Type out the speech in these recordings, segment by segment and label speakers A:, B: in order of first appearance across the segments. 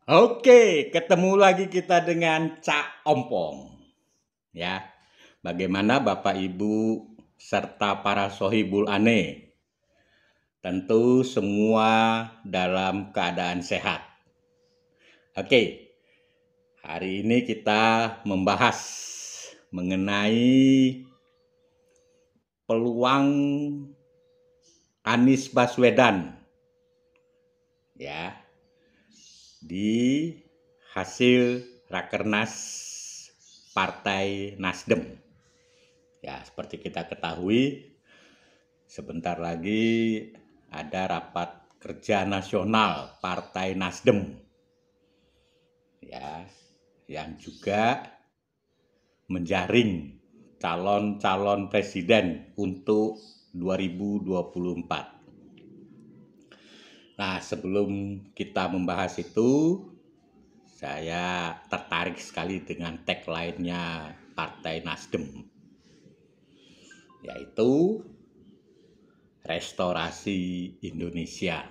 A: Oke, ketemu lagi kita dengan Cak Ompong. Ya, bagaimana Bapak Ibu serta para sohibul ane? Tentu semua dalam keadaan sehat. Oke, hari ini kita membahas mengenai peluang Anies Baswedan ya di hasil Rakernas Partai Nasdem. Ya, seperti kita ketahui, sebentar lagi ada rapat kerja nasional Partai Nasdem. Ya, yang juga menjaring calon-calon presiden untuk 2024. Nah, sebelum kita membahas itu, saya tertarik sekali dengan tagline-nya Partai Nasdem, yaitu Restorasi Indonesia.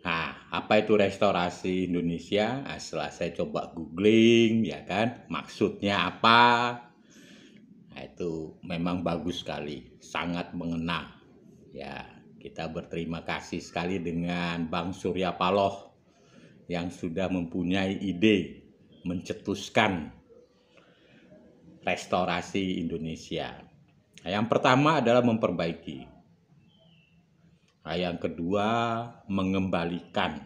A: Nah, apa itu restorasi Indonesia? Nah, setelah saya coba googling, ya kan, maksudnya apa? Nah, itu memang bagus sekali, sangat mengena. Ya, kita berterima kasih sekali dengan Bang Surya Paloh yang sudah mempunyai ide mencetuskan restorasi Indonesia. Nah, yang pertama adalah memperbaiki. Nah, yang kedua mengembalikan.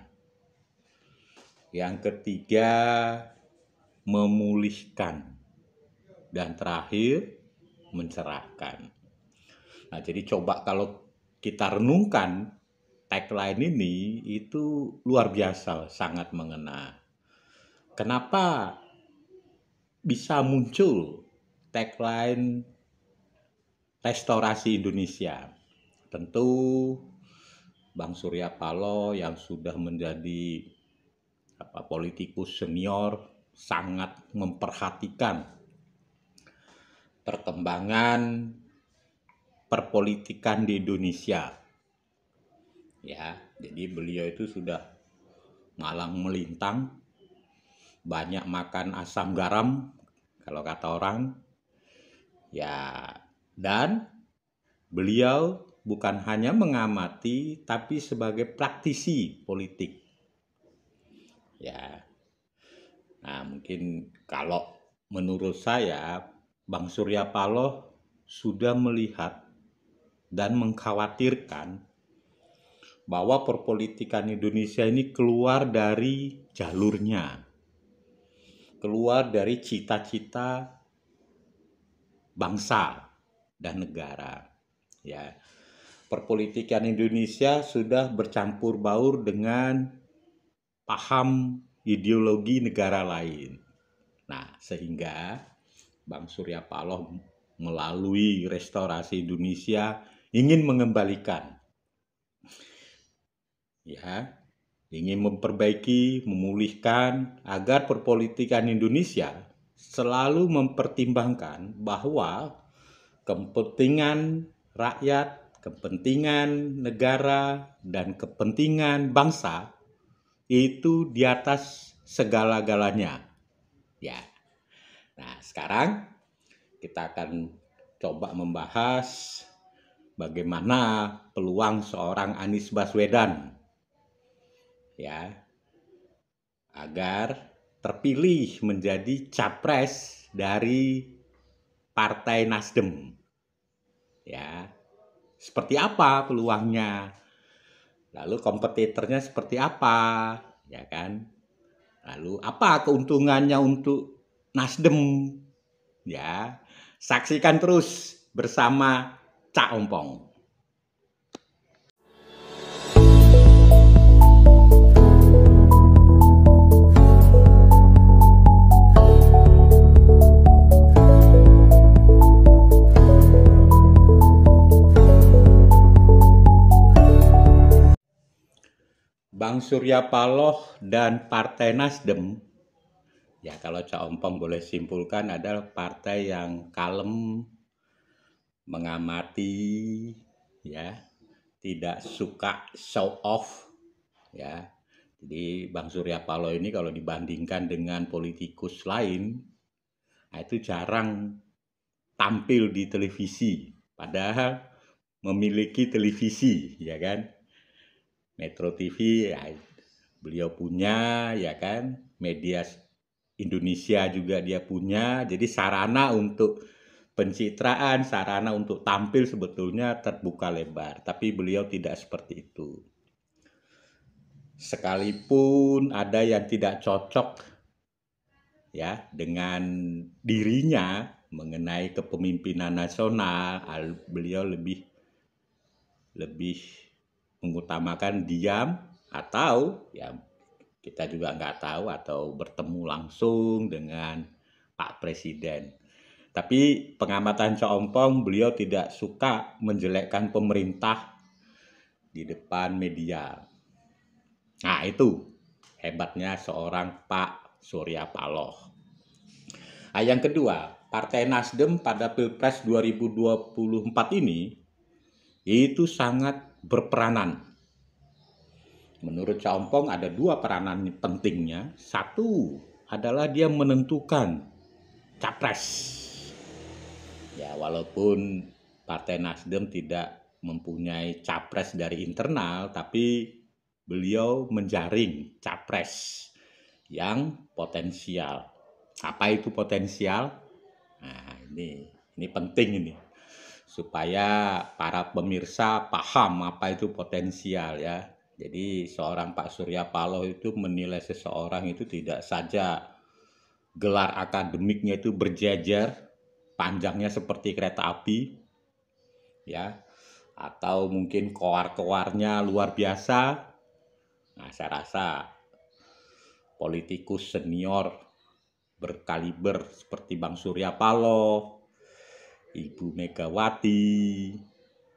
A: Yang ketiga memulihkan. Dan terakhir mencerahkan. Nah, jadi coba kalau kita renungkan tagline ini itu luar biasa, sangat mengena. Kenapa bisa muncul tagline restorasi Indonesia? Tentu Bang Surya Paloh yang sudah menjadi politikus senior sangat memperhatikan perkembangan perpolitikan di Indonesia. Ya, jadi beliau itu sudah malang melintang, banyak makan asam garam kalau kata orang. Ya, dan beliau bukan hanya mengamati tapi sebagai praktisi politik. Ya. Nah, mungkin kalau menurut saya Bang Surya Paloh sudah melihat dan mengkhawatirkan bahwa perpolitikan Indonesia ini keluar dari jalurnya, keluar dari cita-cita bangsa dan negara. Ya, perpolitikan Indonesia sudah bercampur baur dengan paham ideologi negara lain. Nah, sehingga Bang Surya Paloh melalui restorasi Indonesia ingin mengembalikan, ya, ingin memperbaiki, memulihkan agar perpolitikan Indonesia selalu mempertimbangkan bahwa kepentingan rakyat, kepentingan negara, dan kepentingan bangsa itu di atas segala-galanya. Ya. Nah, sekarang kita akan coba membahas bagaimana peluang seorang Anies Baswedan ya agar terpilih menjadi capres dari Partai Nasdem. Ya. Seperti apa peluangnya? Lalu kompetitornya seperti apa? Ya kan? Lalu apa keuntungannya untuk Nasdem? Ya. Saksikan terus bersama Cak Ompong. Bang Surya Paloh dan Partai Nasdem, ya kalau Cak Ompong boleh simpulkan adalah partai yang kalem, mengamati, ya, tidak suka show off, ya, Jadi Bang Surya Paloh ini kalau dibandingkan dengan politikus lain, nah itu jarang tampil di televisi. Padahal memiliki televisi, ya kan? Metro TV, ya, beliau punya, ya kan? Media Indonesia juga dia punya. Jadi sarana untuk pencitraan, sarana untuk tampil sebetulnya terbuka lebar. Tapi beliau tidak seperti itu. Sekalipun ada yang tidak cocok ya dengan dirinya mengenai kepemimpinan nasional, beliau lebih mengutamakan diam atau ya kita juga nggak tahu atau bertemu langsung dengan Pak Presiden. Tapi pengamatan Coompong, beliau tidak suka menjelekkan pemerintah di depan media. Nah itu hebatnya seorang Pak Surya Paloh. Nah, yang kedua, Partai Nasdem pada Pilpres 2024 ini itu sangat berperanan. Menurut Coompong ada dua peranan pentingnya. Satu adalah dia menentukan capres. Ya, walaupun Partai Nasdem tidak mempunyai capres dari internal, tapi beliau menjaring capres yang potensial. Apa itu potensial? Nah, ini penting ini. Supaya para pemirsa paham apa itu potensial ya. Jadi seorang Pak Surya Paloh itu menilai seseorang itu tidak saja gelar akademiknya itu berjejer, panjangnya seperti kereta api, ya, atau mungkin koar-koarnya luar biasa. Nah, saya rasa politikus senior berkaliber seperti Bang Surya Paloh, Ibu Megawati,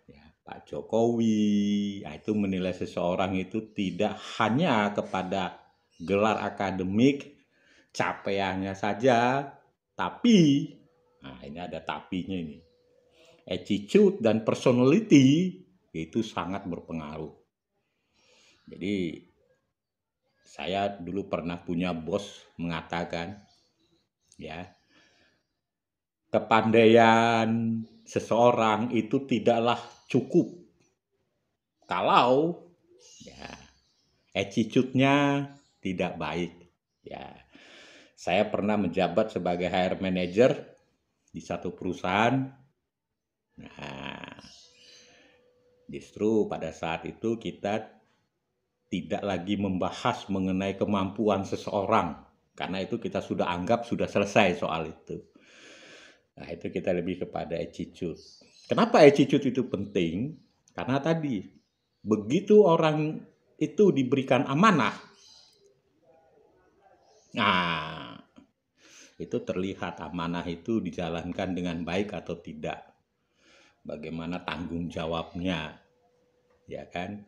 A: ya, Pak Jokowi, nah itu menilai seseorang itu tidak hanya kepada gelar akademik, capaiannya saja, tapi, nah ini ada tapinya ini, attitude dan personality itu sangat berpengaruh. Jadi saya dulu pernah punya bos mengatakan, ya, kepandaian seseorang itu tidaklah cukup kalau ya attitude-nya tidak baik. Ya, saya pernah menjabat sebagai HR manager di satu perusahaan. Nah, justru pada saat itu kita tidak lagi membahas mengenai kemampuan seseorang, karena itu kita sudah anggap sudah selesai soal itu. Nah, itu kita lebih kepada attitude. Kenapa attitude itu penting? Karena tadi, begitu orang itu diberikan amanah, nah, itu terlihat amanah itu dijalankan dengan baik atau tidak. Bagaimana tanggung jawabnya, ya kan?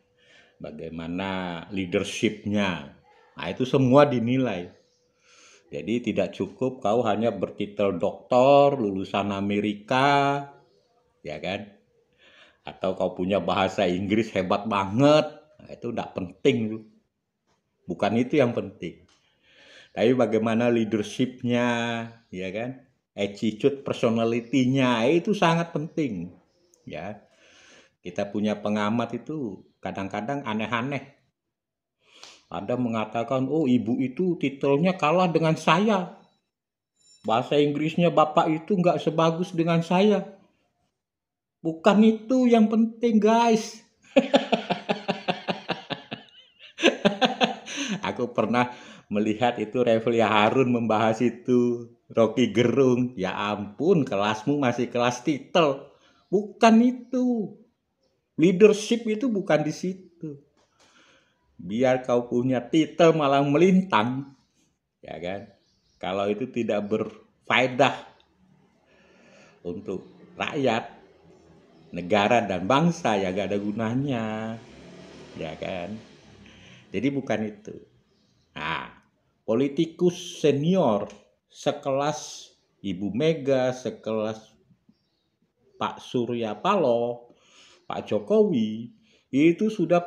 A: Bagaimana leadership-nya. Nah, itu semua dinilai. Jadi tidak cukup kau hanya bertitel doktor, lulusan Amerika, ya kan? Atau kau punya bahasa Inggris hebat banget. Nah, itu tidak penting. Bukan itu yang penting. Tapi bagaimana leadership-nya, ya kan? Attitude, personality-nya itu sangat penting. Ya, kita punya pengamat itu kadang-kadang aneh-aneh. Ada mengatakan, oh ibu itu titelnya kalah dengan saya. Bahasa Inggrisnya bapak itu nggak sebagus dengan saya. Bukan itu yang penting guys. Aku pernah melihat itu Refli Harun membahas itu. Rocky Gerung, ya ampun kelasmu masih kelas titel. Bukan itu. Leadership itu bukan di situ. Biar kau punya titel malah melintang, ya kan? Kalau itu tidak berfaedah untuk rakyat, negara dan bangsa, ya gak ada gunanya, ya kan? Jadi bukan itu. Nah, politikus senior sekelas Ibu Mega, sekelas Pak Surya Paloh, Pak Jokowi, itu sudah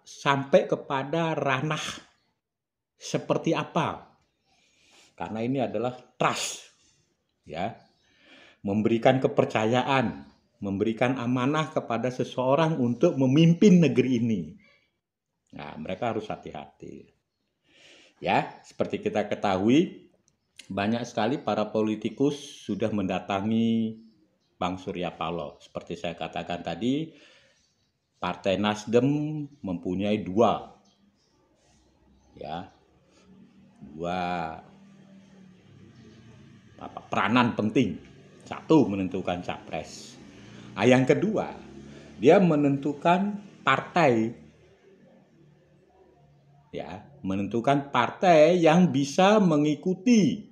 A: sampai kepada ranah seperti apa. Karena ini adalah trust, ya. Memberikan kepercayaan, memberikan amanah kepada seseorang untuk memimpin negeri ini. Nah, mereka harus hati-hati. Ya, seperti kita ketahui, banyak sekali para politikus sudah mendatangi Bang Surya Paloh. Seperti saya katakan tadi, Partai Nasdem mempunyai dua peranan penting. Satu, menentukan capres. Yang kedua, dia menentukan partai, menentukan partai yang bisa mengikuti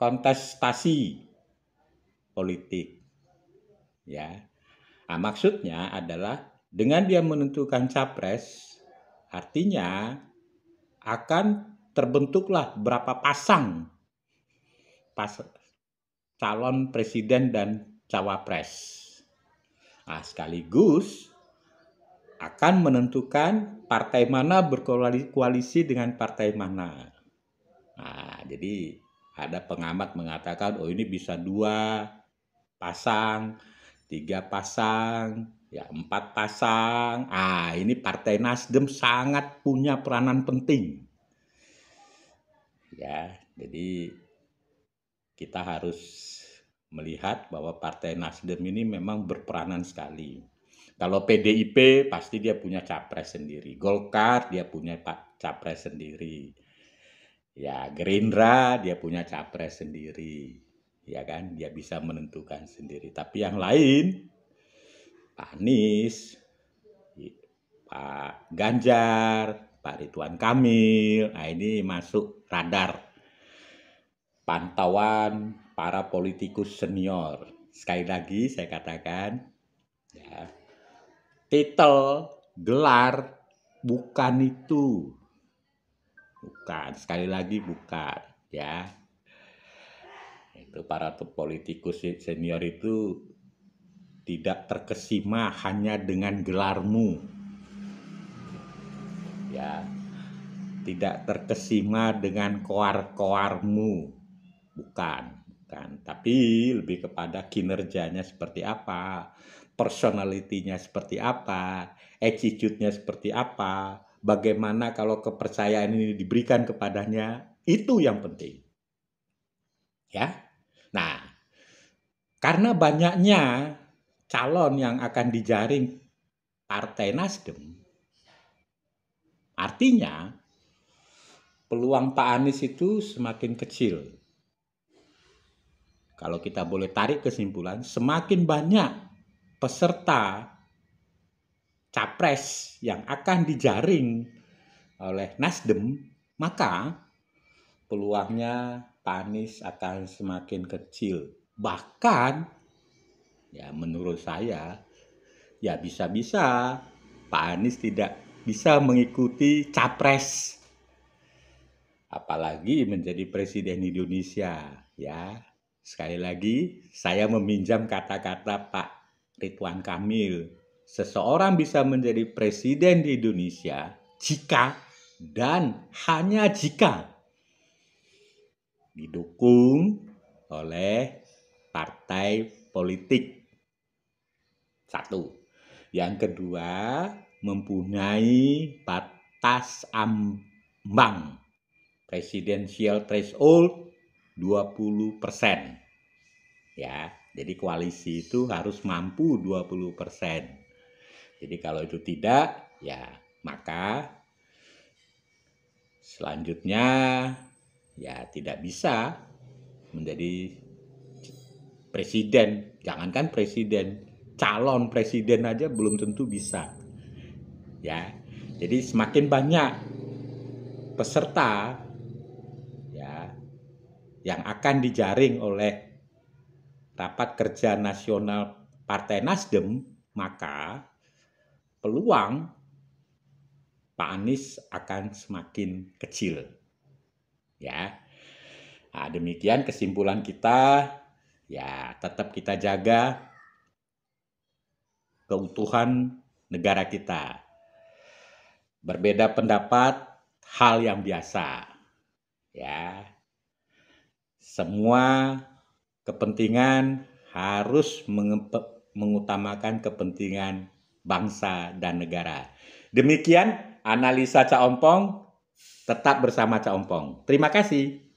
A: kontestasi politik. Maksudnya adalah dengan dia menentukan capres, artinya akan terbentuklah berapa pasang calon presiden dan cawapres. Sekaligus akan menentukan partai mana berkoalisi dengan partai mana. Jadi ada pengamat mengatakan, ini bisa 2 pasang, 3 pasang, 4 pasang. Ini Partai Nasdem sangat punya peranan penting. Jadi kita harus melihat bahwa Partai Nasdem ini memang berperanan sekali. Kalau PDIP pasti dia punya capres sendiri. Golkar dia punya capres sendiri. Gerindra dia punya capres sendiri. Dia bisa menentukan sendiri. Tapi yang lain, Pak Anies, Pak Ganjar, Pak Ridwan Kamil, ini masuk radar pantauan para politikus senior. Sekali lagi saya katakan, titel, gelar, bukan itu. Bukan, sekali lagi bukan. Itu para politikus senior itu tidak terkesima hanya dengan gelarmu. Tidak terkesima dengan koar-koarmu. Bukan. Tapi lebih kepada kinerjanya seperti apa, personalitinya seperti apa, attitude-nya seperti apa, bagaimana kalau kepercayaan ini diberikan kepadanya, itu yang penting. Nah, karena banyaknya calon yang akan dijaring Partai Nasdem, artinya peluang Pak Anies itu semakin kecil. Kalau kita boleh tarik kesimpulan, semakin banyak peserta capres yang akan dijaring oleh Nasdem, maka peluangnya Pak Anies akan semakin kecil. Bahkan, menurut saya, bisa-bisa Pak Anies tidak bisa mengikuti capres. Apalagi menjadi presiden Indonesia, Sekali lagi, saya meminjam kata-kata Pak Ridwan Kamil. Seseorang bisa menjadi presiden di Indonesia jika dan hanya jika didukung oleh partai politik. Satu. Yang kedua, mempunyai batas ambang presidensial threshold 20%. Jadi koalisi itu harus mampu 20%. Jadi kalau itu tidak, maka selanjutnya tidak bisa menjadi presiden. Jangankan presiden, calon presiden aja belum tentu bisa. Jadi semakin banyak peserta yang akan dijaring oleh Rapat Kerja Nasional Partai Nasdem, maka peluang Pak Anies akan semakin kecil. Demikian kesimpulan kita. Tetap kita jaga keutuhan negara kita. Berbeda pendapat hal yang biasa. Ya. Semua kepentingan harus mengutamakan kepentingan bangsa dan negara. Demikian analisa Cak Ompong, tetap bersama Cak Ompong. Terima kasih.